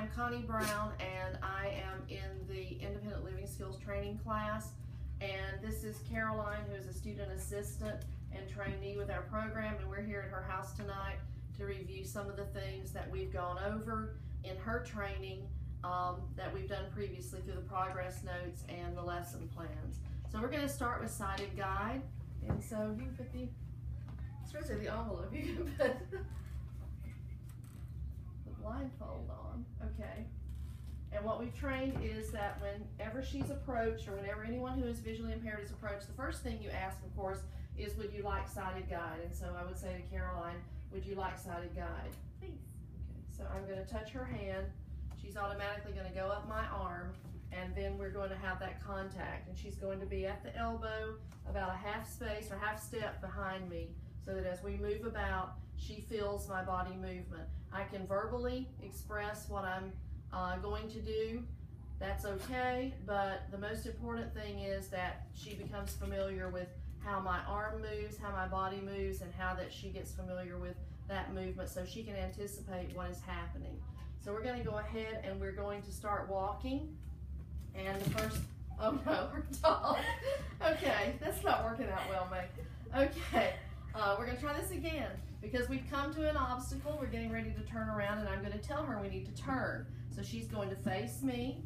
I'm Connie Brown, and I am in the Independent Living Skills Training class. And this is Caroline, who is a student assistant and trainee with our program, and we're here at her house tonight to review some of the things that we've gone over in her training that we've done previously through the progress notes and the lesson plans. So we're going to start with sighted guide, and so you can put the, especially the envelope, you can put blindfold on, okay? And what we've trained is that whenever she's approached, or whenever anyone who is visually impaired is approached, the first thing you ask, of course, is would you like sighted guide? And so I would say to Caroline, would you like sighted guide? Please. Okay, so I'm going to touch her hand. She's automatically going to go up my arm, and then we're going to have that contact. And she's going to be at the elbow, about a half space or half step behind me, so that as we move about, she feels my body movement. I can verbally express what I'm going to do. That's okay, but the most important thing is that she becomes familiar with how my arm moves, how my body moves, and how that she gets familiar with that movement so she can anticipate what is happening. So we're going to go ahead and we're going to start walking. And the first, oh no, we're tall. Okay, that's not working out well, mate. Okay, we're going to try this again because we've come to an obstacle. We're getting ready to turn around, and I'm going to tell her we need to turn. So she's going to face me.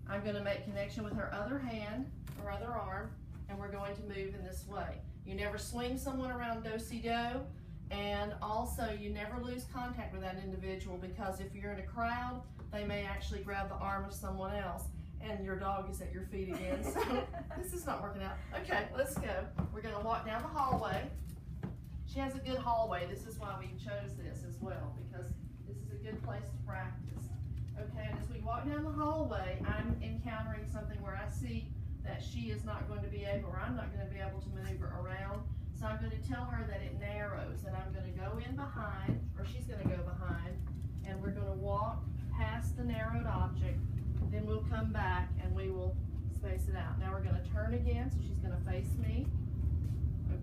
I'm going to make connection with her other hand, her other arm, and we're going to move in this way. You never swing someone around do-si-do, and also you never lose contact with that individual, because if you're in a crowd, they may actually grab the arm of someone else, and your dog is at your feet again. So this is not working out. Okay, let's go. We're going to walk down the hallway. She has a good hallway. This is why we chose this as well, because this is a good place to practice. Okay, and as we walk down the hallway, I'm encountering something where I see that she is not going to be able, or I'm not going to be able to maneuver around. So I'm going to tell her that it narrows, and I'm going to go in behind, or she's going to go behind, and we're going to walk past the narrowed object. Then we'll come back and we will space it out. Now we're going to turn again, so she's going to face me.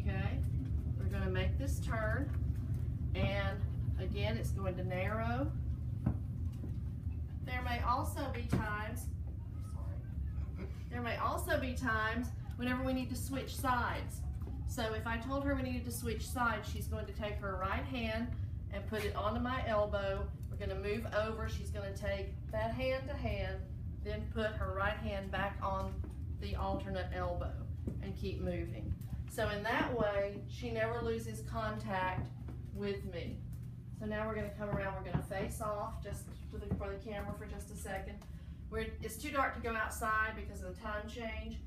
Okay, we're going to make this turn, and again it's going to narrow. There may also be times, whenever we need to switch sides. So if I told her we needed to switch sides, she's going to take her right hand and put it onto my elbow. We're going to move over. She's going to take that hand to hand, then put her right hand back on the alternate elbow and keep moving. So in that way, she never loses contact with me. So now we're going to come around. We're going to face off just for the camera for just a second. It's too dark to go outside because of the time change,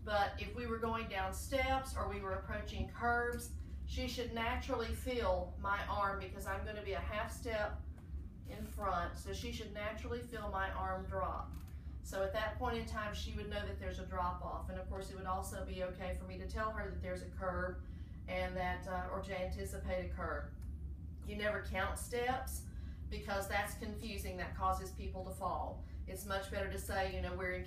but if we were going down steps or we were approaching curbs, she should naturally feel my arm, because I'm going to be a half step in front, so she should naturally feel my arm drop. So at that point in time, she would know that there's a drop off, and of course it would also be okay for me to tell her that there's a curb, and that or to anticipate a curb. You never count steps, because that's confusing. That causes people to fall. It's much better to say, you know, we're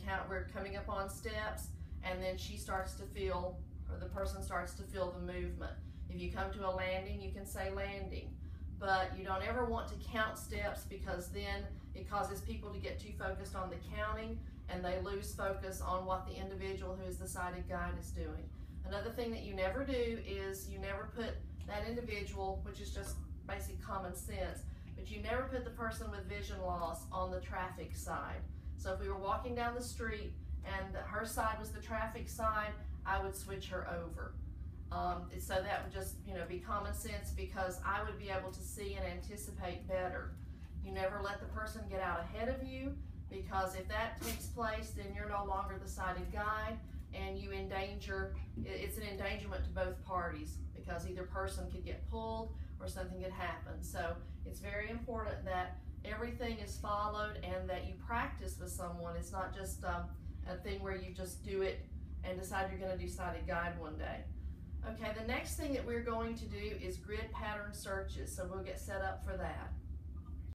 coming up on steps, and then she starts to feel, or the person starts to feel the movement. If you come to a landing, you can say landing, but you don't ever want to count steps, because then it causes people to get too focused on the counting, and they lose focus on what the individual who is the sighted guide is doing. Another thing that you never do is you never put that individual, which is just basic common sense, but you never put the person with vision loss on the traffic side. So if we were walking down the street and her side was the traffic side, I would switch her over. So that would just, you know, be common sense, because I would be able to see and anticipate better. You never let the person get out ahead of you, because if that takes place, then you're no longer the sighted guide, and you endanger, it's an endangerment to both parties, because either person could get pulled or something could happen. So it's very important that everything is followed and that you practice with someone. It's not just a thing where you just do it and decide you're going to do sighted guide one day. Okay, the next thing that we're going to do is grid pattern searches, so we'll get set up for that.